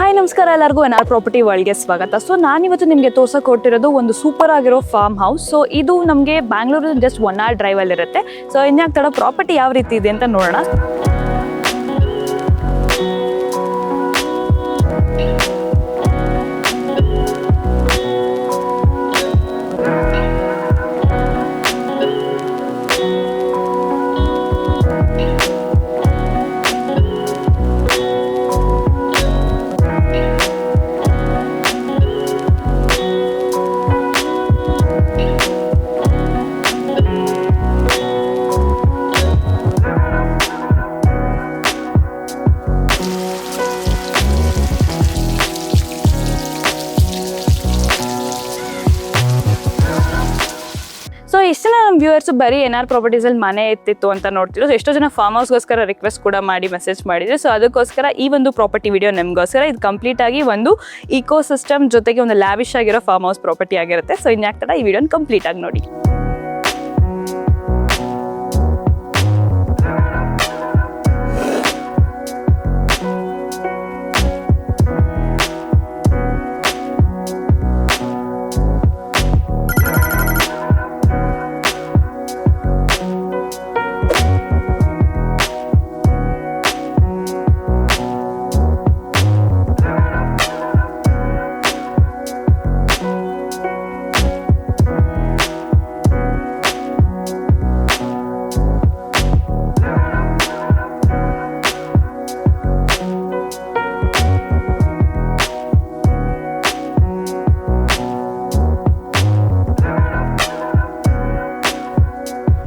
Hi ನಮಸ್ಕಾರ ಎಲ್ಲರಿಗೂ N R property ವರ್ಲ್ಡ್ಗೆ ಸ್ವಾಗತ. ಸೊ ನಾನಿವತ್ತು ನಿಮಗೆ ತೋರ್ಸಕ್ಕೆ ಕೊಟ್ಟಿರೋದು ಒಂದು ಸೂಪರ್ ಆಗಿರೋ ಫಾರ್ಮ್ ಹೌಸ್. ಸೊ ಇದು ನಮಗೆ ಬ್ಯಾಂಗ್ಳೂರಿಂದ ಜಸ್ಟ್ 1 hour ಡ್ರೈವಲ್ಲಿ ಇರುತ್ತೆ. ಸೊ ಇನ್ಯಾಕ್ ತಡ ಪ್ರಾಪರ್ಟಿ ಯಾವ ರೀತಿ ಇದೆ ಅಂತ ನೋಡೋಣ. ಸೊ ಇಷ್ಟು ಜನ ನಮ್ಮ ವ್ಯೂವರ್ಸ್ ಬರೀ ಎನ್ಆರ್ ಪ್ರಾಪರ್ಟೀಸಲ್ಲಿ ಮನೆ ಎತ್ತಿತ್ತು ಅಂತ ನೋಡ್ತಿದ್ರು. ಸೊ ಎಷ್ಟೋ ಜನ ಫಾರ್ಮ್ ಹೌಸ್ಗೋಸ್ಕರ ರಿಕ್ವೆಸ್ಟ್ ಕೂಡ ಮಾಡಿ ಮೆಸೇಜ್ ಮಾಡಿದ್ರು. ಸೊ ಅದಕ್ಕೋಸ್ಕರ ಈ ಒಂದು ಪ್ರಾಪರ್ಟಿ ವಿಡಿಯೋ ನಿಮಗೋಸ್ಕರ. ಇದು ಕಂಪ್ಲೀಟ್ ಆಗಿ ಒಂದು ಇಕೋ ಸಿಸ್ಟಮ್ ಜೊತೆಗೆ ಒಂದು ಲ್ಯಾವಿಶ್ ಆಗಿರೋ ಫಾರ್ಮ್ ಹೌಸ್ ಪ್ರಾಪರ್ಟಿ ಆಗಿರುತ್ತೆ. ಸೊ ಇನ್ಯಾಕ್ ತಡ ಈ ವಿಡಿಯೋನ ಕಂಪ್ಲೀಟ್ ಆಗಿ ನೋಡಿ.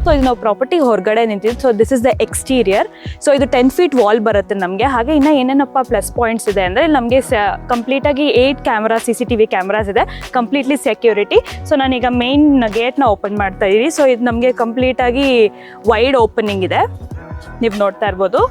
ಸೊ ಇದು ನಾವು ಪ್ರಾಪರ್ಟಿ ಹೊರಗಡೆ ನಿಂತಿದ್ದು. So this is the exterior. So ಇದು 10 feet ವಾಲ್ ಬರುತ್ತೆ ನಮಗೆ. ಹಾಗೆ ಇನ್ನು ಏನೇನಪ್ಪ ಪ್ಲಸ್ ಪಾಯಿಂಟ್ಸ್ ಇದೆ ಅಂದರೆ ನಮಗೆ ಕಂಪ್ಲೀಟಾಗಿ 8 ಕ್ಯಾಮ್ರಾ CCTV ಕ್ಯಾಮ್ರಾಸ್ ಇದೆ, ಕಂಪ್ಲೀಟ್ಲಿ ಸೆಕ್ಯೂರಿಟಿ. ಸೊ ನಾನೀಗ ಮೇನ್ ಗೇಟ್ನ ಓಪನ್ ಮಾಡ್ತಾ ಇದ್ದೀವಿ. ಸೊ ಇದು ನಮಗೆ ಕಂಪ್ಲೀಟಾಗಿ ವೈಡ್ ಓಪನಿಂಗ್ ಇದೆ, ನೀವು ನೋಡ್ತಾ ಇರ್ಬೋದು.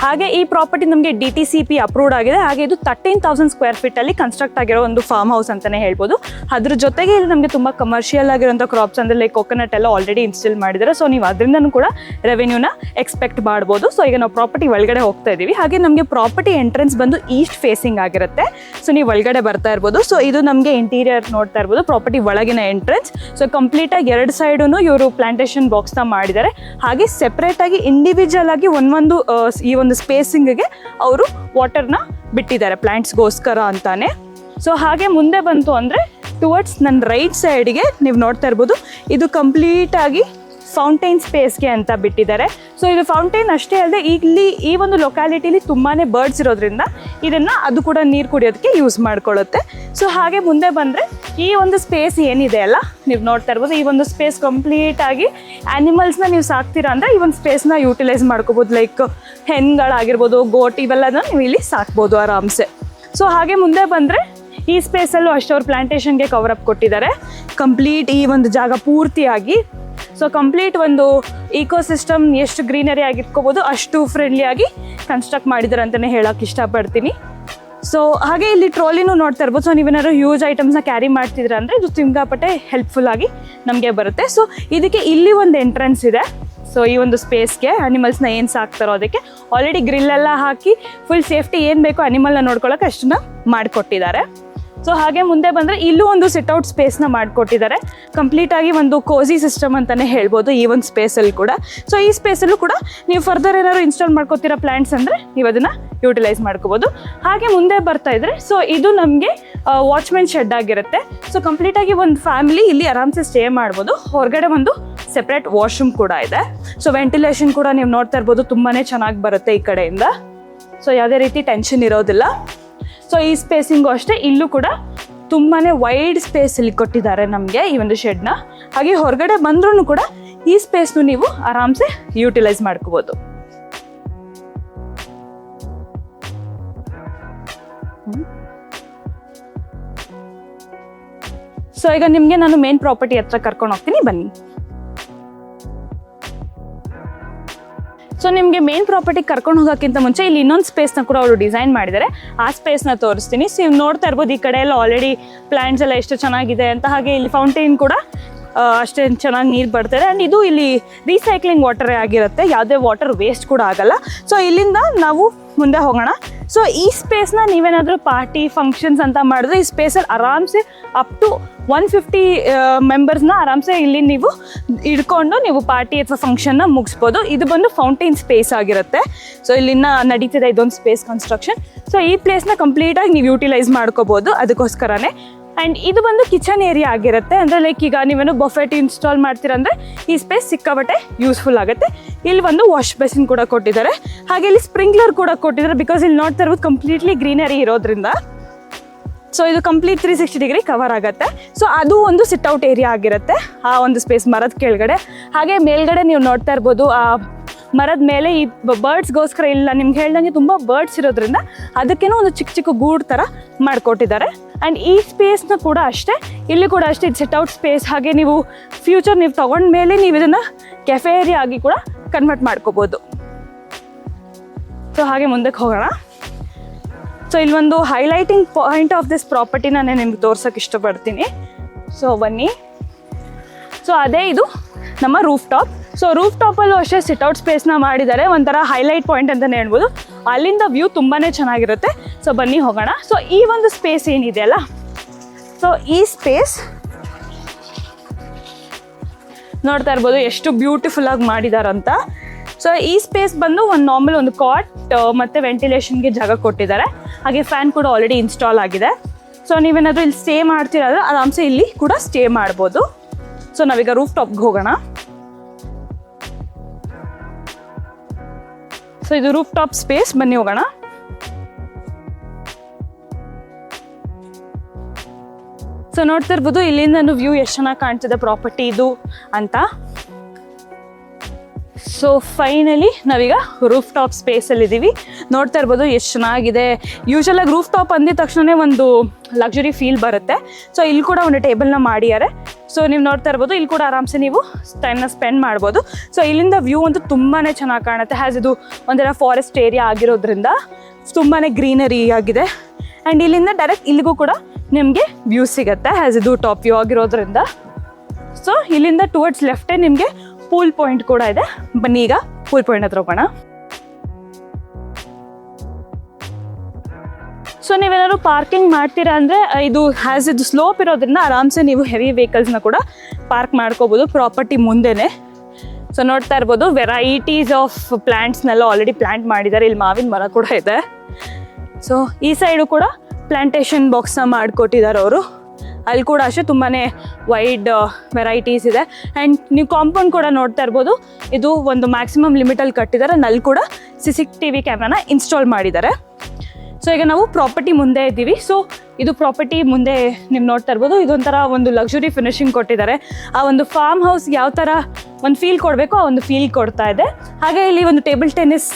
ಹಾಗೆ ಈ ಪ್ರಾಪರ್ಟಿ ನಮಗೆ DTCP ಅಪ್ರೂವ್ಡ್ ಆಗಿದೆ. ಹಾಗೆ ಇದು 13,000 square feet ಅಲ್ಲಿ ಕನ್ಸ್ಟ್ರಕ್ಟ್ ಆಗಿರೋ ಒಂದು ಫಾರ್ಮ್ ಹೌಸ್ ಅಂತಲೇ ಹೇಳ್ಬೋದು. ಅದ್ರ ಜೊತೆಗೆ ಇಲ್ಲಿ ನಮಗೆ ತುಂಬ ಕಮರ್ಷಿಯಲ್ ಆಗಿರೋಂಥ ಕ್ರಾಪ್ಸ್ ಅಂದರೆ ಲೈಕ್ ಕೊಕೊನಟ್ ಎಲ್ಲ ಆಲ್ರೆಡಿ ಇನ್ಸ್ಟಾಲ್ ಮಾಡಿದ್ದಾರೆ. ಸೊ ನೀವು ಅದರಿಂದನೂ ಕೂಡ ರೆವೆನ್ಯೂನ ಎಕ್ಸ್ಪೆಕ್ಟ್ ಮಾಡ್ಬೋದು. ಸೊ ಈಗ ನಾವು ಪ್ರಾಪರ್ಟಿ ಒಳಗಡೆ ಹೋಗ್ತಾ ಇದ್ದೀವಿ. ಹಾಗೆ ನಮಗೆ ಪ್ರಾಪರ್ಟಿ ಎಂಟ್ರೆನ್ಸ್ ಬಂದು ಈಸ್ಟ್ ಫೇಸಿಂಗ್ ಆಗಿರುತ್ತೆ. ಸೊ ನೀವು ಒಳಗಡೆ ಬರ್ತಾ ಇರ್ಬೋದು. ಸೊ ಇದು ನಮಗೆ ಇಂಟೀರಿಯರ್ ನೋಡ್ತಾ ಇರ್ಬೋದು, ಪ್ರಾಪರ್ಟಿ ಒಳಗಿನ ಎಂಟ್ರೆನ್ಸ್. ಸೊ ಕಂಪ್ಲೀಟಾಗಿ 2 ಸೈಡೂ ಇವರು ಪ್ಲಾಂಟೇಶನ್ ಬಾಕ್ಸ್ನ ಮಾಡಿದ್ದಾರೆ. ಹಾಗೆ ಸೆಪ್ರೇಟಾಗಿ ಇಂಡಿವಿಜುವಲ್ ಆಗಿ ಒಂದೊಂದು ಈ ಒಂದು ಸ್ಪೇಸಿಂಗ್ಗೆ ಅವರು ವಾಟರ್ನ ಬಿಟ್ಟಿದ್ದಾರೆ ಪ್ಲಾಂಟ್ಸ್ಗೋಸ್ಕರ ಅಂತಾನೆ. ಸೊ ಹಾಗೆ ಮುಂದೆ ಬಂತು ಅಂದರೆ ಟುವರ್ಡ್ಸ್ ನನ್ನ ರೈಟ್ ಸೈಡ್ಗೆ ನೀವು ನೋಡ್ತಾ ಇರ್ಬೋದು, ಇದು ಕಂಪ್ಲೀಟಾಗಿ ಫೌಂಟೈನ್ ಸ್ಪೇಸ್ಗೆ ಅಂತ ಬಿಟ್ಟಿದ್ದಾರೆ. ಸೊ ಇದು ಫೌಂಟೈನ್ ಅಷ್ಟೇ ಅಲ್ಲದೆ ಇಲ್ಲಿ ಈ ಒಂದು ಲೊಕ್ಯಾಲಿಟಿಲಿ ತುಂಬಾ ಬರ್ಡ್ಸ್ ಇರೋದ್ರಿಂದ ಇದನ್ನು ಅದು ಕೂಡ ನೀರು ಕುಡಿಯೋದಕ್ಕೆ ಯೂಸ್ ಮಾಡ್ಕೊಳ್ಳುತ್ತೆ. ಸೊ ಹಾಗೆ ಮುಂದೆ ಬಂದರೆ ಈ ಒಂದು ಸ್ಪೇಸ್ ಏನಿದೆ ಅಲ್ಲ, ನೀವು ನೋಡ್ತಾ ಇರ್ಬೋದು, ಈ ಒಂದು ಸ್ಪೇಸ್ ಕಂಪ್ಲೀಟಾಗಿ ಆ್ಯನಿಮಲ್ಸ್ನ ನೀವು ಸಾಕ್ತೀರಾ ಅಂದರೆ ಈ ಒಂದು ಸ್ಪೇಸ್ನ ಯೂಟಿಲೈಸ್ ಮಾಡ್ಕೋಬೋದು. ಲೈಕ್ ಹೆಣ್ಗಳಾಗಿರ್ಬೋದು, ಗೋಟ್, ಇವೆಲ್ಲನ ನೀವು ಇಲ್ಲಿ ಸಾಕ್ಬೋದು ಆರಾಮ್ಸೆ. ಸೊ ಹಾಗೆ ಮುಂದೆ ಬಂದರೆ ಈ ಸ್ಪೇಸಲ್ಲೂ ಅಷ್ಟು ಅವ್ರು ಪ್ಲಾಂಟೇಷನ್ಗೆ ಕವರಪ್ ಕೊಟ್ಟಿದ್ದಾರೆ ಕಂಪ್ಲೀಟ್ ಈ ಒಂದು ಜಾಗ ಪೂರ್ತಿಯಾಗಿ. ಸೊ ಕಂಪ್ಲೀಟ್ ಒಂದು ಇಕೋಸಿಸ್ಟಮ್ ಎಷ್ಟು ಗ್ರೀನರಿ ಆಗಿಟ್ಕೋಬೋದು ಅಷ್ಟು ಫ್ರೆಂಡ್ಲಿಯಾಗಿ ಕನ್ಸ್ಟ್ರಕ್ಟ್ ಮಾಡಿದ್ದಾರೆ ಅಂತಲೇ ಹೇಳೋಕ್ಕೆ ಇಷ್ಟಪಡ್ತೀನಿ. ಸೊ ಹಾಗೆ ಇಲ್ಲಿ ಟ್ರಾಲಿನೂ ನೋಡ್ತಾ ಇರ್ಬೋದು. ಸೊ ನೀವೇನಾದ್ರು ಹ್ಯೂಜ್ ಐಟಮ್ಸ್ನ ಕ್ಯಾರಿ ಮಾಡ್ತಿದ್ರ ಅಂದರೆ ಇದು ಸಿಕ್ಕಾಪಟ್ಟೆ ಹೆಲ್ಪ್ಫುಲ್ಲಾಗಿ ನಮಗೆ ಬರುತ್ತೆ. ಸೊ ಇದಕ್ಕೆ ಇಲ್ಲಿ ಒಂದು ಎಂಟ್ರೆನ್ಸ್ ಇದೆ. ಸೊ ಈ ಒಂದು ಸ್ಪೇಸ್ಗೆ ಅನಿಮಲ್ಸ್ನ ಏನು ಸಾಕ್ತಾರೋ ಅದಕ್ಕೆ ಆಲ್ರೆಡಿ ಗ್ರಿಲ್ಲೆಲ್ಲ ಹಾಕಿ ಫುಲ್ ಸೇಫ್ಟಿ ಏನು ಬೇಕೋ ಅನಿಮಲ್ನ ನೋಡ್ಕೊಳ್ಳೋಕೆ ಅಷ್ಟನ್ನ ಮಾಡಿಕೊಟ್ಟಿದ್ದಾರೆ. ಸೊ ಹಾಗೆ ಮುಂದೆ ಬಂದರೆ ಇಲ್ಲೂ ಒಂದು ಸಿಟ್ಔಟ್ ಸ್ಪೇಸ್ನ ಮಾಡಿಕೊಟ್ಟಿದ್ದಾರೆ. ಕಂಪ್ಲೀಟಾಗಿ ಒಂದು ಕೋಸಿ ಸಿಸ್ಟಮ್ ಅಂತಲೇ ಹೇಳ್ಬೋದು ಈ ಒಂದು ಸ್ಪೇಸಲ್ಲಿ ಕೂಡ. ಸೊ ಈ ಸ್ಪೇಸಲ್ಲೂ ಕೂಡ ನೀವು ಫರ್ದರ್ ಏನಾದ್ರು ಇನ್ಸ್ಟಾಲ್ ಮಾಡ್ಕೋತಿರೋ ಪ್ಲ್ಯಾಂಟ್ಸ್ ಅಂದರೆ ನೀವು ಅದನ್ನು ಯೂಟಿಲೈಸ್ ಮಾಡ್ಕೋಬೋದು. ಹಾಗೆ ಮುಂದೆ ಬರ್ತಾ ಇದ್ರೆ ಸೊ ಇದು ನಮಗೆ ವಾಚ್ಮೆನ್ ಶೆಡ್ ಆಗಿರುತ್ತೆ. ಸೊ ಕಂಪ್ಲೀಟಾಗಿ ಒಂದು ಫ್ಯಾಮಿಲಿ ಇಲ್ಲಿ ಆರಾಮ್ಸೆ ಸ್ಟೇ ಮಾಡ್ಬೋದು. ಹೊರಗಡೆ ಒಂದು ಸೆಪ್ರೇಟ್ ವಾಶ್ರೂಮ್ ಕೂಡ ಇದೆ. ಸೊ ವೆಂಟಿಲೇಷನ್ ಕೂಡ ನೀವು ನೋಡ್ತಾ ಇರ್ಬೋದು, ತುಂಬಾ ಚೆನ್ನಾಗಿ ಬರುತ್ತೆ ಈ ಕಡೆಯಿಂದ. ಸೊ ಯಾವುದೇ ರೀತಿ ಟೆನ್ಷನ್ ಇರೋದಿಲ್ಲ. ಸೊ ಈ ಸ್ಪೇಸಿಂಗು ಅಷ್ಟೇ, ಇಲ್ಲೂ ಕೂಡ ತುಂಬಾ ವೈಡ್ ಸ್ಪೇಸ್ ಇಲ್ಲಿ ಕೊಟ್ಟಿದ್ದಾರೆ ನಮಗೆ ಈ ಒಂದು ಶೆಡ್ನ. ಹಾಗೆ ಹೊರಗಡೆ ಬಂದ್ರೂ ಕೂಡ ಈ ಸ್ಪೇಸ್ನು ನೀವು ಆರಾಮ್ಸೆ ಯೂಟಿಲೈಸ್ ಮಾಡ್ಕೋಬೋದು. ಸೊ ಈಗ ನಿಮಗೆ ನಾನು ಮೇನ್ ಪ್ರಾಪರ್ಟಿ ಹತ್ರ ಕರ್ಕೊಂಡು ಹೋಗ್ತೀನಿ, ಬನ್ನಿ. ಸೊ ನಿಮಗೆ ಮೇನ್ ಪ್ರಾಪರ್ಟಿ ಕರ್ಕೊಂಡು ಹೋಗೋಕ್ಕಿಂತ ಮುಂಚೆ ಇಲ್ಲಿ ಇನ್ನೊಂದು ಸ್ಪೇಸ್ನ ಕೂಡ ಅವರು ಡಿಸೈನ್ ಮಾಡಿದ್ದಾರೆ. ಆ ಸ್ಪೇಸ್ನ ತೋರಿಸ್ತೀನಿ. ಸೊ ನೀವು ನೋಡ್ತಾ ಇರ್ಬೋದು ಈ ಕಡೆ ಎಲ್ಲ ಆಲ್ರೆಡಿ ಪ್ಲಾಂಟ್ಸ್ ಎಲ್ಲ ಎಷ್ಟು ಚೆನ್ನಾಗಿದೆ ಅಂತ. ಹಾಗೆ ಇಲ್ಲಿ ಫೌಂಟೈನ್ ಕೂಡ ಅಷ್ಟೇ ಚೆನ್ನಾಗಿ ನೀರು ಬರ್ತಾರೆ. ಆ್ಯಂಡ್ ಇದು ಇಲ್ಲಿ ರೀಸೈಕ್ಲಿಂಗ್ ವಾಟರೇ ಆಗಿರುತ್ತೆ, ಯಾವುದೇ ವಾಟರ್ ವೇಸ್ಟ್ ಕೂಡ ಆಗಲ್ಲ. ಸೊ ಇಲ್ಲಿಂದ ನಾವು ಮುಂದೆ ಹೋಗೋಣ. ಸೊ ಈ ಸ್ಪೇಸ್ನ ನೀವೇನಾದರೂ ಪಾರ್ಟಿ ಫಂಕ್ಷನ್ಸ್ ಅಂತ ಮಾಡಿದ್ರೆ ಈ ಸ್ಪೇಸಲ್ಲಿ ಆರಾಮ್ಸೆ ಅಪ್ ಟು 150 ಮೆಂಬರ್ಸ್ನ ಆರಾಮ್ಸೆ ಇಲ್ಲಿ ನೀವು ಇಟ್ಕೊಂಡು ನೀವು ಪಾರ್ಟಿ ಅಥವಾ ಫಂಕ್ಷನ್ನ ಮುಗಿಸ್ಬೋದು. ಇದು ಬಂದು ಫೌಂಟೈನ್ ಸ್ಪೇಸ್ ಆಗಿರುತ್ತೆ. ಸೊ ಇಲ್ಲಿನ ನಡೀತಿದೆ ಇದೊಂದು ಸ್ಪೇಸ್ ಕನ್ಸ್ಟ್ರಕ್ಷನ್. ಸೊ ಈ ಪ್ಲೇಸ್ನ ಕಂಪ್ಲೀಟಾಗಿ ನೀವು ಯೂಟಿಲೈಸ್ ಮಾಡ್ಕೋಬೋದು ಅದಕ್ಕೋಸ್ಕರನೇ. ಆ್ಯಂಡ್ ಇದು ಬಂದು ಕಿಚನ್ ಏರಿಯಾ ಆಗಿರುತ್ತೆ. ಅಂದರೆ ಲೈಕ್ ಈಗ ನೀವೇನು ಬಫೆಟ್ ಇನ್ಸ್ಟಾಲ್ ಮಾಡ್ತೀರಂದರೆ ಈ ಸ್ಪೇಸ್ ಸಿಕ್ಕಾಬಟ್ಟೆ ಯೂಸ್ಫುಲ್ ಆಗುತ್ತೆ. ಇಲ್ಲಿ ಒಂದು ವಾಶ್ ಬೇಸಿನ್ ಕೂಡ ಕೊಟ್ಟಿದ್ದಾರೆ, ಹಾಗೆ ಇಲ್ಲಿ ಸ್ಪ್ರಿಂಕ್ಲರ್ ಕೂಡ ಕೊಟ್ಟಿದ್ದಾರೆ. ಬಿಕಾಸ್ ಇಲ್ಲಿ ನೋಡ್ತಾ ಇರ್ಬೋದು ಕಂಪ್ಲೀಟ್ಲಿ ಗ್ರೀನರಿ ಇರೋದ್ರಿಂದ ಸೊ ಇದು ಕಂಪ್ಲೀಟ್ 360 ಡಿಗ್ರಿ ಕವರ್ ಆಗುತ್ತೆ. ಸೊ ಅದು ಒಂದು ಸಿಟ್ಔಟ್ ಏರಿಯಾ ಆಗಿರುತ್ತೆ ಆ ಒಂದು ಸ್ಪೇಸ್ ಮರದ ಕೆಳಗಡೆ. ಹಾಗೆ ಮೇಲ್ಗಡೆ ನೀವು ನೋಡ್ತಾ ಇರ್ಬೋದು ಆ ಮರದ ಮೇಲೆ ಈ ಬರ್ಡ್ಸ್ಗೋಸ್ಕರ ಇಲ್ಲ ನಿಮ್ಗೆ ಹೇಳ್ದಂಗೆ ತುಂಬ ಬರ್ಡ್ಸ್ ಇರೋದ್ರಿಂದ ಅದಕ್ಕೇನೋ ಒಂದು ಚಿಕ್ಕ ಚಿಕ್ಕ ಗೂಡು ಥರ ಮಾಡಿಕೊಟ್ಟಿದ್ದಾರೆ. ಆ್ಯಂಡ್ ಈ ಸ್ಪೇಸ್ನ ಕೂಡ ಅಷ್ಟೇ, ಇಲ್ಲಿ ಕೂಡ ಅಷ್ಟೇ ಇದು ಸಿಟ್ಔಟ್ ಸ್ಪೇಸ್. ಹಾಗೆ ನೀವು ಫ್ಯೂಚರ್ ನೀವು ತೊಗೊಂಡ್ಮೇಲೆ ನೀವು ಇದನ್ನು ಕೆಫೆ ಏರಿಯಾ ಆಗಿ ಕೂಡ ಕನ್ವರ್ಟ್ ಮಾಡ್ಕೋಬೋದು. ಸೊ ಹಾಗೆ ಮುಂದಕ್ಕೆ ಹೋಗೋಣ. ಸೊ ಇಲ್ಲೊಂದು highlighting point of this property ನಾನು ನಿಮ್ಗೆ ತೋರ್ಸೋಕೆ ಇಷ್ಟಪಡ್ತೀನಿ. ಸೊ ಬನ್ನಿ. ಸೊ ಅದೇ ಇದು ನಮ್ಮ ರೂಫ್ ಟಾಪ್. ಸೊ ರೂಫ್ ಟಾಪಲ್ಲೂ ಅಷ್ಟೇ ಸಿಟ್ಔಟ್ ಸ್ಪೇಸ್ನ ಮಾಡಿದ್ದಾರೆ, ಒಂಥರ ಹೈಲೈಟ್ ಪಾಯಿಂಟ್ ಅಂತಲೇ ಹೇಳ್ಬೋದು. ಅಲ್ಲಿಂದ ವ್ಯೂ ತುಂಬಾ ಚೆನ್ನಾಗಿರುತ್ತೆ. ಸೊ ಬನ್ನಿ ಹೋಗೋಣ. ಸೊ ಈ ಒಂದು ಸ್ಪೇಸ್ ಏನಿದೆಯಲ್ಲ, ಸೊ ಈ ಸ್ಪೇಸ್ ನೋಡ್ತಾ ಇರ್ಬೋದು ಎಷ್ಟು ಬ್ಯೂಟಿಫುಲ್ಲಾಗಿ ಮಾಡಿದಾರಂತ. ಸೊ ಈ ಸ್ಪೇಸ್ ಬಂದು ಒಂದು ನಾರ್ಮಲ್ ಒಂದು ಕಾಟ್ ಮತ್ತು ವೆಂಟಿಲೇಷನ್ಗೆ ಜಾಗ ಕೊಟ್ಟಿದ್ದಾರೆ. ಹಾಗೆ ಫ್ಯಾನ್ ಕೂಡ ಆಲ್ರೆಡಿ ಇನ್ಸ್ಟಾಲ್ ಆಗಿದೆ. ಸೊ ನೀವೇನಾದರೂ ಇಲ್ಲಿ ಸ್ಟೇ ಮಾಡ್ತೀರಾದ್ರೆ ಆರಾಮ್ಸೆ ಇಲ್ಲಿ ಕೂಡ ಸ್ಟೇ ಮಾಡ್ಬೋದು. ಸೊ ನಾವೀಗ ರೂಫ್ ಟಾಪ್ಗೆ ಹೋಗೋಣ. ಸೊ ಇದು ರೂಫ್ ಟಾಪ್ ಸ್ಪೇಸ್, ಬನ್ನಿ ಹೋಗೋಣ. ಸೊ ನೋಡ್ತಾ ಇರ್ಬೋದು ಇಲ್ಲಿಂದ ವ್ಯೂ ಎಷ್ಟು ಚೆನ್ನಾಗಿ ಕಾಣ್ತಿದೆ ಪ್ರಾಪರ್ಟಿ ಇದು ಅಂತ. ಸೊ ಫೈನಲಿ ನಾವೀಗ ರೂಫ್ ಟಾಪ್ ಸ್ಪೇಸಲ್ಲಿದ್ದೀವಿ. ನೋಡ್ತಾ ಇರ್ಬೋದು ಎಷ್ಟು ಚೆನ್ನಾಗಿದೆ. ಯೂಶಲಾಗಿ ರೂಫ್ ಟಾಪ್ ಅಂದಿದ ತಕ್ಷಣ ಒಂದು ಲಕ್ಸುರಿ ಫೀಲ್ ಬರುತ್ತೆ. ಸೊ ಇಲ್ಲಿ ಕೂಡ ಒಂದು ಟೇಬಲ್ನ ಮಾಡಿದ್ದಾರೆ. ಸೊ ನೀವು ನೋಡ್ತಾ ಇರ್ಬೋದು ಇಲ್ಲಿ ಕೂಡ ಆರಾಮ್ಸೆ ನೀವು ಟೈಮ್ನ ಸ್ಪೆಂಡ್ ಮಾಡ್ಬೋದು. ಸೊ ಇಲ್ಲಿಂದ ವ್ಯೂ ಅಂತೂ ತುಂಬಾ ಚೆನ್ನಾಗಿ ಕಾಣುತ್ತೆ. ಹ್ಯಾಸ್ ಇದು ಒಂಥರ ಫಾರೆಸ್ಟ್ ಏರಿಯಾ ಆಗಿರೋದ್ರಿಂದ ತುಂಬಾ ಗ್ರೀನರಿ ಆಗಿದೆ. ಆ್ಯಂಡ್ ಇಲ್ಲಿಂದ ಡೈರೆಕ್ಟ್ ಇಲ್ಲಿಗೂ ಕೂಡ ನಿಮಗೆ ವ್ಯೂ ಸಿಗುತ್ತೆ, ಹ್ಯಾಸ್ ಇದು ಟಾಪ್ ವ್ಯೂ ಆಗಿರೋದ್ರಿಂದ. ಸೊ ಇಲ್ಲಿಂದ ಟುವರ್ಡ್ಸ್ ಲೆಫ್ಟೇ ನಿಮಗೆ ಪೂಲ್ ಪಾಯಿಂಟ್ ಕೂಡ ಇದೆ. ಬನ್ನಿ ಈಗ ಪೂಲ್ ಪಾಯಿಂಟ್ ಹತ್ರ ಹೋಗೋಣ. ಸೊ ನೀವೇನಾದ್ರು ಪಾರ್ಕಿಂಗ್ ಮಾಡ್ತೀರಾ ಅಂದರೆ ಇದು ಹ್ಯಾಸ್ ಇದು ಸ್ಲೋಪ್ ಇರೋದ್ರಿಂದ ಆರಾಮ್ಸೆ ನೀವು ಹೆವಿ ವೆಹಿಕಲ್ಸ್ನ ಕೂಡ ಪಾರ್ಕ್ ಮಾಡ್ಕೋಬೋದು ಪ್ರಾಪರ್ಟಿ ಮುಂದೆನೇ. ಸೊ ನೋಡ್ತಾ ಇರ್ಬೋದು ವೆರೈಟೀಸ್ ಆಫ್ ಪ್ಲ್ಯಾಂಟ್ಸ್ನೆಲ್ಲ ಆಲ್ರೆಡಿ ಪ್ಲ್ಯಾಂಟ್ ಮಾಡಿದ್ದಾರೆ. ಇಲ್ಲಿ ಮಾವಿನ ಮರ ಕೂಡ ಇದೆ. ಸೊ ಈ ಸೈಡು ಕೂಡ ಪ್ಲ್ಯಾಂಟೇಷನ್ ಬಾಕ್ಸ್ನ ಮಾಡಿಕೊಟ್ಟಿದ್ದಾರೆ ಅವರು. ಅಲ್ಲಿ ಕೂಡ ಅಷ್ಟೇ ತುಂಬಾ ವೈಡ್ ವೆರೈಟೀಸ್ ಇದೆ. ಆ್ಯಂಡ್ ನೀವು ಕಾಂಪೌಂಡ್ ಕೂಡ ನೋಡ್ತಾ ಇರ್ಬೋದು, ಇದು ಒಂದು ಮ್ಯಾಕ್ಸಿಮಮ್ ಲಿಮಿಟಲ್ಲಿ ಕಟ್ಟಿದ್ದಾರೆ. ನಲ್ಲಿ ಕೂಡ CCTV ಕ್ಯಾಮ್ರಾನ ಇನ್ಸ್ಟಾಲ್ ಮಾಡಿದ್ದಾರೆ. ಸೊ ಈಗ ನಾವು ಪ್ರಾಪರ್ಟಿ ಮುಂದೆ ಇದ್ದೀವಿ. ಸೊ ಇದು ಪ್ರಾಪರ್ಟಿ ಮುಂದೆ ನೀವು ನೋಡ್ತಾ ಇರ್ಬೋದು ಇದೊಂಥರ ಒಂದು ಲಕ್ಸುರಿ ಫಿನಿಶಿಂಗ್ ಕೊಟ್ಟಿದ್ದಾರೆ. ಆ ಒಂದು ಫಾರ್ಮ್ ಹೌಸ್ ಯಾವ ಥರ ಒಂದು ಫೀಲ್ ಕೊಡಬೇಕು ಆ ಒಂದು ಫೀಲ್ ಕೊಡ್ತಾ ಇದೆ. ಹಾಗೆ ಇಲ್ಲಿ ಒಂದು ಟೇಬಲ್ ಟೆನ್ನಿಸ್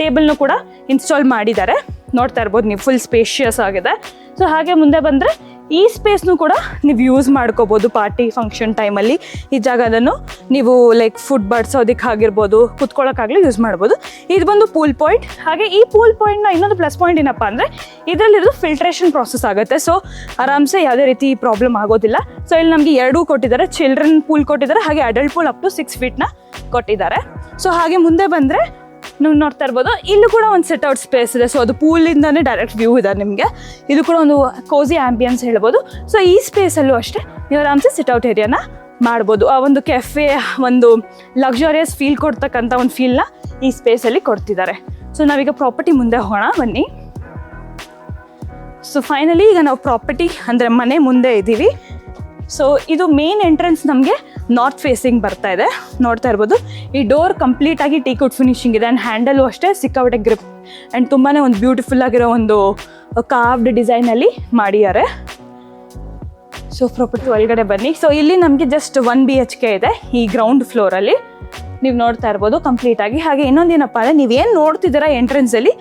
ಟೇಬಲ್ನು ಕೂಡ ಇನ್ಸ್ಟಾಲ್ ಮಾಡಿದ್ದಾರೆ. ನೋಡ್ತಾ ಇರ್ಬೋದು ನೀವು ಫುಲ್ ಸ್ಪೇಷಿಯಸ್ ಆಗಿದೆ. ಸೊ ಹಾಗೆ ಮುಂದೆ ಬಂದರೆ ಈ ಸ್ಪೇಸ್ನು ಕೂಡ ನೀವು ಯೂಸ್ ಮಾಡ್ಕೋಬೋದು ಪಾರ್ಟಿ ಫಂಕ್ಷನ್ ಟೈಮಲ್ಲಿ. ಈ ಜಾಗದನ್ನು ನೀವು ಲೈಕ್ ಫುಡ್ ಬಡಿಸೋದಕ್ಕೆ ಆಗಿರ್ಬೋದು, ಕುತ್ಕೊಳ್ಳೋಕ್ಕಾಗಲಿ ಯೂಸ್ ಮಾಡ್ಬೋದು. ಇದು ಬಂದು ಪೂಲ್ ಪಾಯಿಂಟ್. ಹಾಗೆ ಈ ಪೂಲ್ ಪಾಯಿಂಟ್ನ ಇನ್ನೊಂದು ಪ್ಲಸ್ ಪಾಯಿಂಟ್ ಏನಪ್ಪ ಅಂದರೆ ಇದರಲ್ಲಿರೋದು ಫಿಲ್ಟ್ರೇಷನ್ ಪ್ರಾಸೆಸ್ ಆಗುತ್ತೆ. ಸೊ ಆರಾಮ್ಸೆ ಯಾವುದೇ ರೀತಿ ಪ್ರಾಬ್ಲಮ್ ಆಗೋದಿಲ್ಲ. ಸೊ ಇಲ್ಲಿ ನಮಗೆ ಎರಡೂ ಕೊಟ್ಟಿದ್ದಾರೆ, ಚಿಲ್ಡ್ರನ್ ಪೂಲ್ ಕೊಟ್ಟಿದ್ದಾರೆ, ಹಾಗೆ ಅಡಲ್ಟ್ ಪೂಲ್ ಅಪ್ ಟು 6 ಫೀಟ್ನ ಕೊಟ್ಟಿದ್ದಾರೆ. ಸೊ ಹಾಗೆ ಮುಂದೆ ಬಂದರೆ ನೀವು ನೋಡ್ತಾ ಇರ್ಬೋದು ಇಲ್ಲೂ ಕೂಡ ಒಂದು ಸಿಟ್ಔಟ್ ಸ್ಪೇಸ್ ಇದೆ. ಸೊ ಅದು ಪೂಲಿಂದನೇ ಡೈರೆಕ್ಟ್ ವ್ಯೂ ಇದೆ ನಿಮಗೆ. ಇದು ಕೂಡ ಒಂದು ಕೋಸಿ ಆ್ಯಂಬಿಯನ್ಸ್ ಹೇಳ್ಬೋದು. ಸೊ ಈ ಸ್ಪೇಸಲ್ಲೂ ಅಷ್ಟೇ ನೀವು ಆರಾಮ್ಸೆ ಸಿಟ್ಔಟ್ ಏರಿಯಾನ ಮಾಡ್ಬೋದು. ಆ ಒಂದು ಕೆಫೆ ಒಂದು ಲಕ್ಸುರಿಯಸ್ ಫೀಲ್ ಕೊಡ್ತಕ್ಕಂಥ ಒಂದು ಫೀಲ್ನ ಈ ಸ್ಪೇಸಲ್ಲಿ ಕೊಡ್ತಿದ್ದಾರೆ. ಸೊ ನಾವೀಗ ಪ್ರಾಪರ್ಟಿ ಮುಂದೆ ಹೋಗೋಣ ಬನ್ನಿ. ಸೊ ಫೈನಲಿ ಈಗ ನಾವು ಪ್ರಾಪರ್ಟಿ ಅಂದರೆ ಮನೆ ಮುಂದೆ ಇದ್ದೀವಿ. ಸೊ ಇದು ಮೇನ್ ಎಂಟ್ರೆನ್ಸ್ ನಮಗೆ ನಾರ್ತ್ ಫೇಸಿಂಗ್ ಬರ್ತಾ ಇದೆ. ನೋಡ್ತಾ ಇರ್ಬೋದು ಈ ಡೋರ್ ಕಂಪ್ಲೀಟಾಗಿ ಟೀಕ್ವುಡ್ ಫಿನಿಶಿಂಗ್ ಇದೆ. ಆ್ಯಂಡ್ ಹ್ಯಾಂಡಲು ಅಷ್ಟೇ ಸಿಕ್ಕಾಪಟ್ಟೆ ಗ್ರಿಪ್ ಆ್ಯಂಡ್ ತುಂಬಾ ಒಂದು ಬ್ಯೂಟಿಫುಲ್ ಆಗಿರೋ ಒಂದು ಕಾರ್ವ್ಡ್ ಡಿಸೈನಲ್ಲಿ ಮಾಡಿದ್ದಾರೆ. ಸೊ ಪ್ರಾಪರ್ಟಿ ಒಳಗಡೆ ಬನ್ನಿ. ಸೊ ಇಲ್ಲಿ ನಮಗೆ ಜಸ್ಟ್ 1 BHK ಇದೆ ಈ ಗ್ರೌಂಡ್ ಫ್ಲೋರಲ್ಲಿ. ನೀವು ನೋಡ್ತಾ ಇರ್ಬೋದು ಕಂಪ್ಲೀಟಾಗಿ. ಹಾಗೆ ಇನ್ನೊಂದೇನಪ್ಪ ಅಂದರೆ ನೀವೇನು ನೋಡ್ತಿದ್ದೀರಾ ಎಂಟ್ರೆನ್ಸಲ್ಲಿ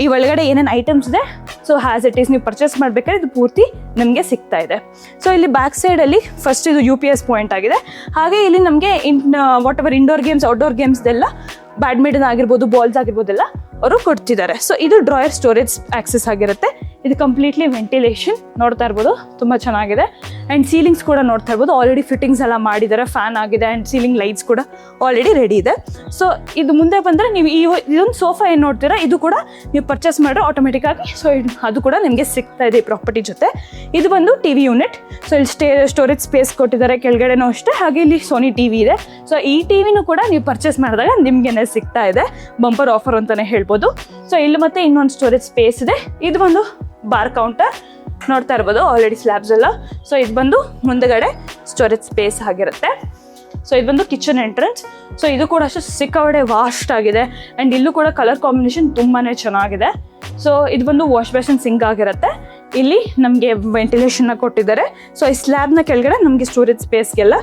ಈ ಒಳಗಡೆ ಏನೇನು ಐಟಮ್ಸ್ ಇದೆ ಸೊ ಹ್ಯಾಸ್ ಇಟ್ ಈಸ್ ನೀವು ಪರ್ಚೇಸ್ ಮಾಡಬೇಕಾದ್ರೆ ಇದು ಪೂರ್ತಿ ನಮಗೆ ಸಿಗ್ತಾ ಇದೆ. ಸೊ ಇಲ್ಲಿ ಬ್ಯಾಕ್ ಸೈಡಲ್ಲಿ ಫಸ್ಟ್ ಇದು UPS ಪಾಯಿಂಟ್ ಆಗಿದೆ. ಹಾಗೆ ಇಲ್ಲಿ ನಮಗೆ whatever indoor games outdoor ಗೇಮ್ಸ್ದೆಲ್ಲ ಬ್ಯಾಡ್ಮಿಂಟನ್ ಆಗಿರ್ಬೋದು, ಬಾಲ್ಸ್ ಆಗಿರ್ಬೋದೆಲ್ಲ ಅವರು ಕೊಡ್ತಿದ್ದಾರೆ. ಸೊ ಇದು ಡ್ರಾಯರ್ ಸ್ಟೋರೇಜ್ ಆಕ್ಸೆಸ್ ಆಗಿರುತ್ತೆ. ಇದು ಕಂಪ್ಲೀಟ್ಲಿ ವೆಂಟಿಲೇಷನ್ ನೋಡ್ತಾ ಇರ್ಬೋದು ತುಂಬ ಚೆನ್ನಾಗಿದೆ. ಆ್ಯಂಡ್ ಸೀಲಿಂಗ್ಸ್ ಕೂಡ ನೋಡ್ತಾ ಇರ್ಬೋದು ಆಲ್ರೆಡಿ ಫಿಟ್ಟಿಂಗ್ಸ್ ಎಲ್ಲ ಮಾಡಿದ್ದಾರೆ, ಫ್ಯಾನ್ ಆಗಿದೆ ಆ್ಯಂಡ್ ಸೀಲಿಂಗ್ ಲೈಟ್ಸ್ ಕೂಡ ಆಲ್ರೆಡಿ ರೆಡಿ ಇದೆ. ಸೊ ಇದು ಮುಂದೆ ಬಂದರೆ ನೀವು ಇದೊಂದು ಸೋಫಾ ಏನು ನೋಡ್ತೀರಾ ಇದು ಕೂಡ ನೀವು ಪರ್ಚೇಸ್ ಮಾಡಿದ್ರೆ ಆಟೋಮೆಟಿಕ್ಕಾಗಿ ಸೊ ಅದು ಕೂಡ ನಿಮಗೆ ಸಿಗ್ತಾ ಇದೆ ಈ ಪ್ರಾಪರ್ಟಿ ಜೊತೆ. ಇದು ಬಂದು ಟಿ ವಿ ಯೂನಿಟ್. ಸೊ ಇಲ್ಲಿ ಸ್ಟೋರೇಜ್ ಸ್ಪೇಸ್ ಕೊಟ್ಟಿದ್ದಾರೆ, ಕೆಳಗಡೆನೂ ಅಷ್ಟೇ. ಹಾಗೆ ಇಲ್ಲಿ ಸೋನಿ ಟಿ ವಿ ಇದೆ. ಸೊ ಈ ಟಿ ವಿನೂ ಕೂಡ ನೀವು ಪರ್ಚೇಸ್ ಮಾಡಿದಾಗ ನಿಮಗೇನೆ ಸಿಗ್ತಾ ಇದೆ, ಬಂಪರ್ ಆಫರ್ ಅಂತಲೇ ಹೇಳ್ಬೋದು. ಸೊ ಇಲ್ಲಿ ಮತ್ತೆ ಇನ್ನೊಂದು ಸ್ಟೋರೇಜ್ ಸ್ಪೇಸ್ ಇದೆ. ಇದು ಬಂದು ಬಾರ್ ಕೌಂಟರ್ ನೋಡ್ತಾ ಇರ್ಬೋದು ಆಲ್ರೆಡಿ ಸ್ಲ್ಯಾಬ್ಸ್ ಎಲ್ಲ. ಸೊ ಇದು ಬಂದು ಮುಂದಗಡೆ ಸ್ಟೋರೇಜ್ ಸ್ಪೇಸ್ ಆಗಿರುತ್ತೆ. ಸೊ ಇದು ಬಂದು ಕಿಚನ್ ಎಂಟ್ರೆನ್ಸ್. ಸೊ ಇದು ಕೂಡ ಅಷ್ಟು ಸಿಕ್ಕಾಪಟ್ಟೆ ವಾಸ್ಟ್ ಆಗಿದೆ ಆ್ಯಂಡ್ ಇಲ್ಲೂ ಕೂಡ ಕಲರ್ ಕಾಂಬಿನೇಷನ್ ತುಂಬಾ ಚೆನ್ನಾಗಿದೆ. ಸೊ ಇದು ಬಂದು ವಾಶ್ ಬೇಸಿನ್ ಸಿಂಕ್ ಆಗಿರುತ್ತೆ. ಇಲ್ಲಿ ನಮಗೆ ವೆಂಟಿಲೇಷನ್ನ ಕೊಟ್ಟಿದ್ದಾರೆ. ಸೊ ಈ ಸ್ಲ್ಯಾಬ್ನ ಕೆಳಗಡೆ ನಮಗೆ ಸ್ಟೋರೇಜ್ ಸ್ಪೇಸ್ಗೆಲ್ಲ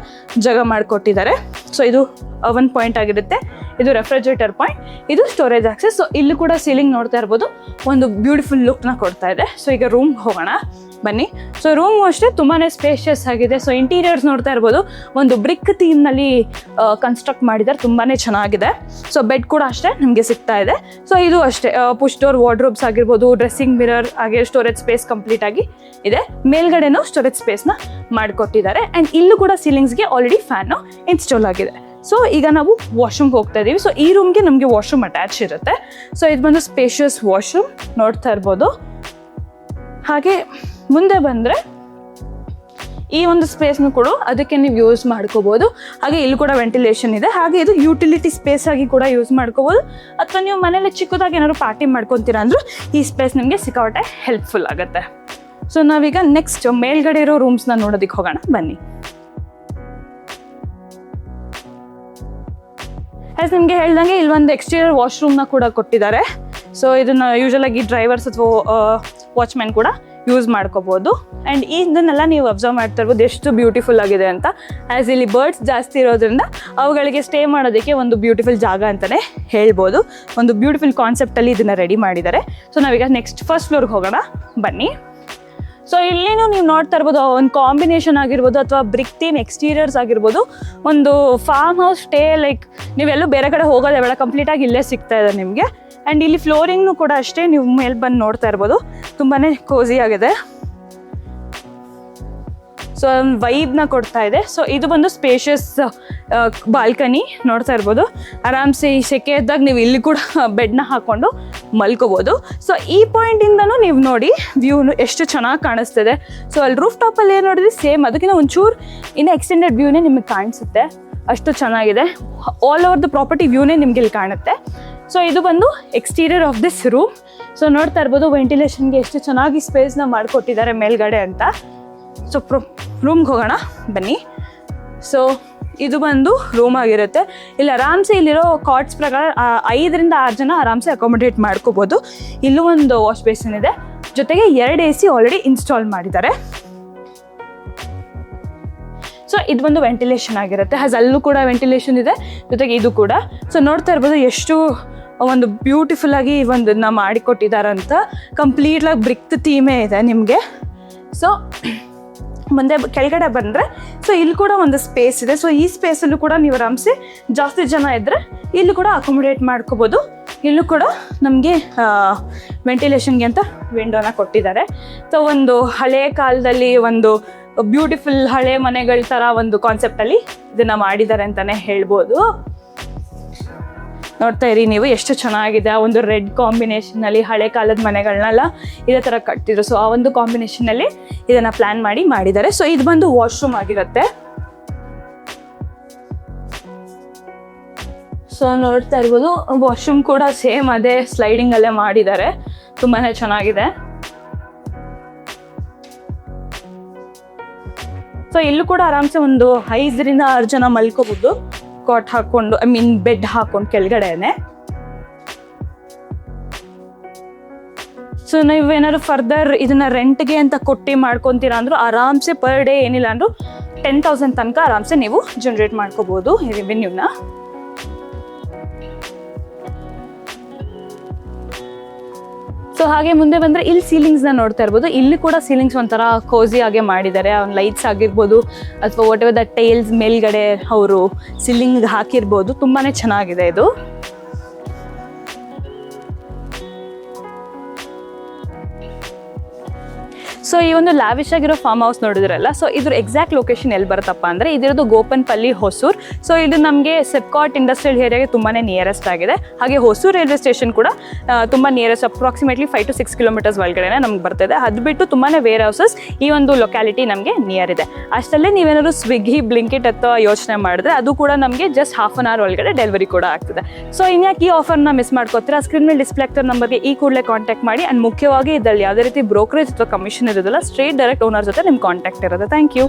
ಜಾಗ ಮಾಡಿಕೊಟ್ಟಿದ್ದಾರೆ. ಸೊ ಇದು ಅವನ್ ಪಾಯಿಂಟ್ ಆಗಿರುತ್ತೆ, ಇದು ರೆಫ್ರಿಜರೇಟರ್ ಪಾಯಿಂಟ್, ಇದು ಸ್ಟೋರೇಜ್ ಆಕ್ಸೆಸ್. ಸೊ ಇಲ್ಲಿ ಕೂಡ ಸೀಲಿಂಗ್ ನೋಡ್ತಾ ಇರ್ಬೋದು, ಒಂದು ಬ್ಯೂಟಿಫುಲ್ ಲುಕ್ನ ಕೊಡ್ತಾ ಇದೆ. ಸೊ ಈಗ ರೂಮ್ ಹೋಗೋಣ ಬನ್ನಿ. ಸೊ ರೂಮು ಅಷ್ಟೇ ತುಂಬಾ ಸ್ಪೇಷಿಯಸ್ ಆಗಿದೆ. ಸೊ ಇಂಟೀರಿಯರ್ಸ್ ನೋಡ್ತಾ ಇರ್ಬೋದು, ಒಂದು ಬ್ರಿಕ್ ಥೀಮ್ನಲ್ಲಿ ಕನ್ಸ್ಟ್ರಕ್ಟ್ ಮಾಡಿದ್ದಾರೆ, ತುಂಬಾ ಚೆನ್ನಾಗಿದೆ. ಸೊ ಬೆಡ್ ಕೂಡ ಅಷ್ಟೇ ನಮಗೆ ಸಿಗ್ತಾ ಇದೆ. ಸೊ ಇದು ಅಷ್ಟೇ ಪುಷ್ ಡೋರ್ ವಾರ್ಡ್ರೋಬ್ಸ್ ಆಗಿರ್ಬೋದು, ಡ್ರೆಸ್ಸಿಂಗ್ ಮಿರರ್, ಹಾಗೆ ಸ್ಟೋರೇಜ್ ಸ್ಪೇಸ್ ಕಂಪ್ಲೀಟ್ ಆಗಿ ಇದೆ. ಮೇಲ್ಗಡೆನೂ ಸ್ಟೋರೇಜ್ ಸ್ಪೇಸ್ನ ಮಾಡಿಕೊಟ್ಟಿದ್ದಾರೆ ಆ್ಯಂಡ್ ಇಲ್ಲೂ ಕೂಡ ಸೀಲಿಂಗ್ಸ್ಗೆ ಆಲ್ರೆಡಿ ಫ್ಯಾನು ಇನ್ಸ್ಟಾಲ್ ಆಗಿದೆ. ಸೊ ಈಗ ನಾವು ವಾಶ್ರೂಮ್ಗೆ ಹೋಗ್ತಾ ಇದ್ದೀವಿ. ಸೊ ಈ ರೂಮ್ಗೆ ನಮಗೆ ವಾಶ್ರೂಮ್ ಅಟ್ಯಾಚ್ ಇರುತ್ತೆ. ಸೊ ಇದು ಬಂದು ಸ್ಪೇಷಿಯಸ್ ವಾಶ್ರೂಮ್ ನೋಡ್ತಾ ಇರ್ಬೋದು. ಹಾಗೆ ಮುಂದೆ ಬಂದರೆ ಈ ಒಂದು ಸ್ಪೇಸ್ನು ಕೂಡ ಅದಕ್ಕೆ ನೀವು ಯೂಸ್ ಮಾಡ್ಕೋಬೋದು. ಹಾಗೆ ಇಲ್ಲಿ ಕೂಡ ವೆಂಟಿಲೇಷನ್ ಇದೆ. ಹಾಗೆ ಇದು ಯುಟಿಲಿಟಿ ಸ್ಪೇಸ್ ಆಗಿ ಕೂಡ ಯೂಸ್ ಮಾಡ್ಕೋಬೋದು. ಅಥವಾ ನೀವು ಮನೇಲಿ ಚಿಕ್ಕದಾಗಿ ಏನಾದ್ರು ಪಾರ್ಟಿ ಮಾಡ್ಕೊತೀರಾ ಅಂದರೂ ಈ ಸ್ಪೇಸ್ ನಿಮಗೆ ಸಿಕ್ಕಾಪಟ್ಟೆ ಹೆಲ್ಪ್ಫುಲ್ ಆಗುತ್ತೆ. ಸೊ ನಾವೀಗ ನೆಕ್ಸ್ಟ್ ಮೇಲ್ಗಡೆ ಇರೋ ರೂಮ್ಸ್ನ ನೋಡೋದಕ್ಕೆ ಹೋಗೋಣ ಬನ್ನಿ. ಆ್ಯಸ್ ನಿಮಗೆ ಹೇಳ್ದಂಗೆ ಇಲ್ಲಿ ಒಂದು ಎಕ್ಸ್ಟೀರಿಯರ್ ವಾಶ್ರೂಮ್ನ ಕೂಡ ಕೊಟ್ಟಿದ್ದಾರೆ. ಸೊ ಇದನ್ನು ಯೂಶಲಾಗಿ ಡ್ರೈವರ್ಸ್ ಅಥವಾ ವಾಚ್ಮೆನ್ ಕೂಡ ಯೂಸ್ ಮಾಡ್ಕೋಬೋದು. ಆ್ಯಂಡ್ ಇದನ್ನೆಲ್ಲ ನೀವು ಅಬ್ಸರ್ವ್ ಮಾಡ್ತಾ ಇರ್ಬೋದು ಎಷ್ಟು ಬ್ಯೂಟಿಫುಲ್ ಆಗಿದೆ ಅಂತ. ಆ್ಯಸ್ ಇಲ್ಲಿ ಬರ್ಡ್ಸ್ ಜಾಸ್ತಿ ಇರೋದ್ರಿಂದ ಅವುಗಳಿಗೆ ಸ್ಟೇ ಮಾಡೋದಕ್ಕೆ ಒಂದು ಬ್ಯೂಟಿಫುಲ್ ಜಾಗ ಅಂತಲೇ ಹೇಳ್ಬೋದು. ಒಂದು ಬ್ಯೂಟಿಫುಲ್ ಕಾನ್ಸೆಪ್ಟಲ್ಲಿ ಇದನ್ನು ರೆಡಿ ಮಾಡಿದ್ದಾರೆ. ಸೊ ನಾವೀಗ ನೆಕ್ಸ್ಟ್ ಫಸ್ಟ್ ಫ್ಲೋರ್ಗೆ ಹೋಗೋಣ ಬನ್ನಿ. ಸೊ ಇಲ್ಲಿನೂ ನೀವು ನೋಡ್ತಾ ಇರ್ಬೋದು ಒಂದು ಕಾಂಬಿನೇಷನ್ ಆಗಿರ್ಬೋದು ಅಥವಾ ಬ್ರಿಕ್ ಥೀಮ್ ಎಕ್ಸ್ಟೀರಿಯರ್ಸ್ ಆಗಿರ್ಬೋದು, ಒಂದು ಫಾರ್ಮ್ ಹೌಸ್ ಸ್ಟೇ ಲೈಕ್ ನೀವೆಲ್ಲೂ ಬೇರೆ ಕಡೆ ಹೋಗೋದೇ ಬೇಡ, ಕಂಪ್ಲೀಟಾಗಿ ಇಲ್ಲೇ ಸಿಗ್ತಾ ಇದೆ ನಿಮಗೆ. ಆ್ಯಂಡ್ ಇಲ್ಲಿ ಫ್ಲೋರಿಂಗ್ನು ಕೂಡ ಅಷ್ಟೇ ನೀವು ಮೇಲೆ ಬಂದು ನೋಡ್ತಾ ಇರ್ಬೋದು, ತುಂಬಾ ಕೋಸಿ ಆಗಿದೆ. ಸೊ ಒಂದು ವೈಬ್ನ ಕೊಡ್ತಾ ಇದೆ. ಸೊ ಇದು ಬಂದು ಸ್ಪೇಷಿಯಸ್ ಬಾಲ್ಕನಿ ನೋಡ್ತಾ ಇರ್ಬೋದು. ಆರಾಮ್ಸೆ ಈ ಸೆಕೆ ಇದ್ದಾಗ ನೀವು ಇಲ್ಲಿ ಕೂಡ ಬೆಡ್ನ ಹಾಕ್ಕೊಂಡು ಮಲ್ಕೋಬೋದು. ಸೊ ಈ ಪಾಯಿಂಟಿಂದನೂ ನೀವು ನೋಡಿ ವ್ಯೂನು ಎಷ್ಟು ಚೆನ್ನಾಗಿ ಕಾಣಿಸ್ತಿದೆ. ಸೊ ಅಲ್ಲಿ ರೂಫ್ ಟಾಪಲ್ಲಿ ಏನು ನೋಡಿದ್ರಿ ಸೇಮ್ ಅದಕ್ಕಿಂತ ಒಂಚೂರು ಇನ್ನು ಎಕ್ಸ್ಟೆಂಡೆಡ್ ವ್ಯೂನೇ ನಿಮಗೆ ಕಾಣಿಸುತ್ತೆ, ಅಷ್ಟು ಚೆನ್ನಾಗಿದೆ. ಆಲ್ ಓವರ್ ದ ಪ್ರಾಪರ್ಟಿ ವ್ಯೂನೇ ನಿಮ್ಗೆ ಇಲ್ಲಿ ಕಾಣುತ್ತೆ. ಸೊ ಇದು ಬಂದು exterior of this room. So ನೋಡ್ತಾ ಇರ್ಬೋದು ವೆಂಟಿಲೇಷನ್ಗೆ ಎಷ್ಟು ಚೆನ್ನಾಗಿ ಸ್ಪೇಸ್ನ ಮಾಡಿಕೊಟ್ಟಿದ್ದಾರೆ ಮೇಲ್ಗಡೆ ಅಂತ. ಸೊ ರೂಮ್ಗೆ ಹೋಗೋಣ ಬನ್ನಿ. ಸೊ ಇದು ಬಂದು ರೂಮ್ ಆಗಿರುತ್ತೆ. ಇಲ್ಲಿ ಆರಾಮ್ಸೆ ಇಲ್ಲಿರೋ ಕಾಟ್ಸ್ ಪ್ರಕಾರ 5ರಿಂದ 6 ಜನ ಆರಾಮ್ಸೆ ಅಕಾಮಿಡೇಟ್ ಮಾಡ್ಕೋಬೋದು. ಇಲ್ಲೂ ಒಂದು ವಾಶ್ ಬೇಸಿನ್ ಇದೆ, ಜೊತೆಗೆ 2 AC ಆಲ್ರೆಡಿ ಇನ್ಸ್ಟಾಲ್ ಮಾಡಿದ್ದಾರೆ. ಸೊ ಇದು ಒಂದು ವೆಂಟಿಲೇಷನ್ ಆಗಿರುತ್ತೆ. ಅಲ್ಲೂ ಕೂಡ ವೆಂಟಿಲೇಷನ್ ಇದೆ, ಜೊತೆಗೆ ಇದು ಕೂಡ. ಸೊ ನೋಡ್ತಾ ಇರ್ಬೋದು ಎಷ್ಟು ಒಂದು ಬ್ಯೂಟಿಫುಲ್ ಆಗಿ ಒಂದನ್ನು ಮಾಡಿಕೊಟ್ಟಿದ್ದಾರಂತ. ಕಂಪ್ಲೀಟ್ಲಾಗಿ ಬ್ರಿಕ್ ಥೀಮೇ ಇದೆ ನಿಮಗೆ. ಸೊ ಮುಂದೆ ಕೆಳಗಡೆ ಬಂದರೆ ಸೊ ಇಲ್ಲಿ ಕೂಡ ಒಂದು ಸ್ಪೇಸ್ ಇದೆ. ಸೊ ಈ ಸ್ಪೇಸಲ್ಲೂ ಕೂಡ ನೀವು ಆರಾಮ್ಸೆ ಜಾಸ್ತಿ ಜನ ಇದ್ದರೆ ಇಲ್ಲೂ ಕೂಡ ಅಕಾಮಿಡೇಟ್ ಮಾಡ್ಕೋಬೋದು. ಇಲ್ಲೂ ಕೂಡ ನಮಗೆ ವೆಂಟಿಲೇಷನ್ಗೆ ಅಂತ ವಿಂಡೋನ ಕೊಟ್ಟಿದ್ದಾರೆ. ಸೊ ಒಂದು ಹಳೆಯ ಕಾಲದಲ್ಲಿ ಒಂದು ಬ್ಯೂಟಿಫುಲ್ ಹಳೆ ಮನೆಗಳ ಥರ ಒಂದು ಕಾನ್ಸೆಪ್ಟಲ್ಲಿ ಇದನ್ನು ಮಾಡಿದ್ದಾರೆ ಅಂತಲೇ ಹೇಳ್ಬೋದು. ನೋಡ್ತಾ ಇರಿ ನೀವು ಎಷ್ಟು ಚೆನ್ನಾಗಿದೆ. ಆ ಒಂದು ರೆಡ್ ಕಾಂಬಿನೇಷನಲ್ಲಿ ಹಳೆ ಕಾಲದ ಮನೆಗಳನ್ನೆಲ್ಲ ಇದೇ ಥರ ಕಟ್ತಿದ್ರು. ಸೊ ಆ ಒಂದು ಕಾಂಬಿನೇಷನಲ್ಲಿ ಇದನ್ನು ಪ್ಲ್ಯಾನ್ ಮಾಡಿದ್ದಾರೆ. ಸೊ ಇದು ಬಂದು ವಾಶ್ರೂಮ್ ಆಗಿರುತ್ತೆ. ಸೊ ನೋಡ್ತಾ ಇರ್ಬೋದು ವಾಶ್ರೂಮ್ ಕೂಡ ಸೇಮ್ ಅದೇ ಸ್ಲೈಡಿಂಗಲ್ಲೇ ಮಾಡಿದ್ದಾರೆ, ತುಂಬಾ ಚೆನ್ನಾಗಿದೆ. ಸೊ ಇಲ್ಲೂ ಕೂಡ ಆರಾಮ್ಸೆ ಒಂದು 5ರಿಂದ 6 ಜನ ಮಲ್ಕೋಬಹುದು, ಕಾಟ್ ಹಾಕೊಂಡು ಬೆಡ್ ಹಾಕೊಂಡು ಕೆಳಗಡೆನೆ. ಸೊ ನೀವು ಏನಾದ್ರು ಫರ್ದರ್ ಇದನ್ನ ರೆಂಟ್ಗೆ ಅಂತ ಕೊಟ್ಟು ಮಾಡ್ಕೊತೀರಾ ಅಂದ್ರೂ ಆರಾಮ್ಸೆ ಪರ್ ಡೇ ಏನಿಲ್ಲ ಅಂದ್ರೂ 10,000 ತನಕ ಆರಾಮ್ಸೆ ನೀವು ಜನರೇಟ್ ಮಾಡ್ಕೋಬಹುದು ಈ ರೆವೆನ್ಯೂನ. ಸೊ ಹಾಗೆ ಮುಂದೆ ಬಂದರೆ ಇಲ್ಲಿ ಸೀಲಿಂಗ್ಸ್ನ ನೋಡ್ತಾ ಇರ್ಬೋದು. ಇಲ್ಲಿ ಕೂಡ ಸೀಲಿಂಗ್ಸ್ ಒಂಥರ ಕೋಸಿ ಆಗಿ ಮಾಡಿದ್ದಾರೆ. ಲೈಟ್ಸ್ ಆಗಿರ್ಬೋದು ಅಥವಾ ವಾಟ್ ಎವರ್ ದ ಟೈಲ್ಸ್ ಮೇಲ್ಗಡೆ ಅವರು ಸೀಲಿಂಗ್ ಹಾಕಿರ್ಬೋದು, ತುಂಬಾ ಚೆನ್ನಾಗಿದೆ ಇದು. ಸೊ ಈ ಒಂದು ಲ್ಯಾವಿಶ್ ಆಗಿರೋ ಫಾರ್ಮ್ ಹೌಸ್ ನೋಡಿದ್ರಲ್ಲ, ಸೊ ಇದ್ರ ಎಕ್ಸಾಕ್ಟ್ ಲೊಕೇಶನ್ ಎಲ್ಲಿ ಬರುತ್ತಪ್ಪ ಅಂದರೆ ಇದಿರೋದು ಗೋಪನ್ಪಲ್ಲಿ ಹೊಸೂರ್. ಸೊ ಇದು ನಮಗೆ ಸಿಪ್ಕಾಟ್ ಇಂಡಸ್ಟ್ರಿಯಲ್ ಏರಿಯಾಗೆ ತುಂಬಾ ನಿಯರೆಸ್ಟ್ ಆಗಿದೆ. ಹಾಗೆ ಹೊಸೂರ್ ರೈಲ್ವೆ ಸ್ಟೇಷನ್ ಕೂಡ ತುಂಬ ನಿಯರೆಸ್ಟ್, ಅಪ್ರಾಕ್ಸಿಮೇಟ್ಲಿ 5 to 6 ಕಿಲೋಮೀಟರ್ಸ್ ಒಳಗಡೆ ನಮ್ಗೆ ಬರ್ತದೆ. ಅದು ಬಿಟ್ಟು ತುಂಬಾ ವೇರ್ ಹೌಸಸ್ ಈ ಒಂದು ಲೊಕ್ಯಾಲಿಟಿ ನಮಗೆ ನಿಯರ್ ಇದೆ. ಅಷ್ಟಲ್ಲೇ ನೀವೇನಾದ್ರು ಸ್ವಿಗ್ಗಿ, ಬ್ಲಿಂಕಿಟ್ ಅಥವಾ ಯೋಚನೆ ಮಾಡಿದ್ರೆ ಅದು ಕೂಡ ನಮಗೆ ಜಸ್ಟ್ ಹಾಫ್ ಅನ್ ಅವರ್ ಒಳಗಡೆ ಡೆಲಿವರಿ ಕೂಡ ಆಗ್ತದೆ. ಸೊ ಇನ್ಯಾಕೆ ಈ ಆಫರ್ನ ಮಿಸ್ ಮಾಡ್ಕೋತೀರಾ? ಸ್ಕ್ರೀನ್ ಮೇಲೆ ಡಿಸ್ಪ್ಲೇ ಆಗ್ತಿರೋ ನಂಬರ್ಗೆ ಈ ಕೂಡಲೇ ಕಾಂಟ್ಯಾಕ್ಟ್ ಮಾಡಿ. ಆ್ಯಂಡ್ ಮುಖ್ಯವಾಗಿ ಇದರಲ್ಲಿ ಯಾವುದೇ ರೀತಿ ಬ್ರೋಕರೇಜ್ ಅಥವಾ ಕಮಿಷನ್ ಇರೋದಿಲ್ಲ, ಸ್ಟ್ರೇಟ್ ಡೈರೆಕ್ಟ್ ಓನರ್ ಜೊತೆ ನಿಮ್ಮ ಕಾಂಟ್ಯಾಕ್ಟ್ ಇರೋದು. Thank you.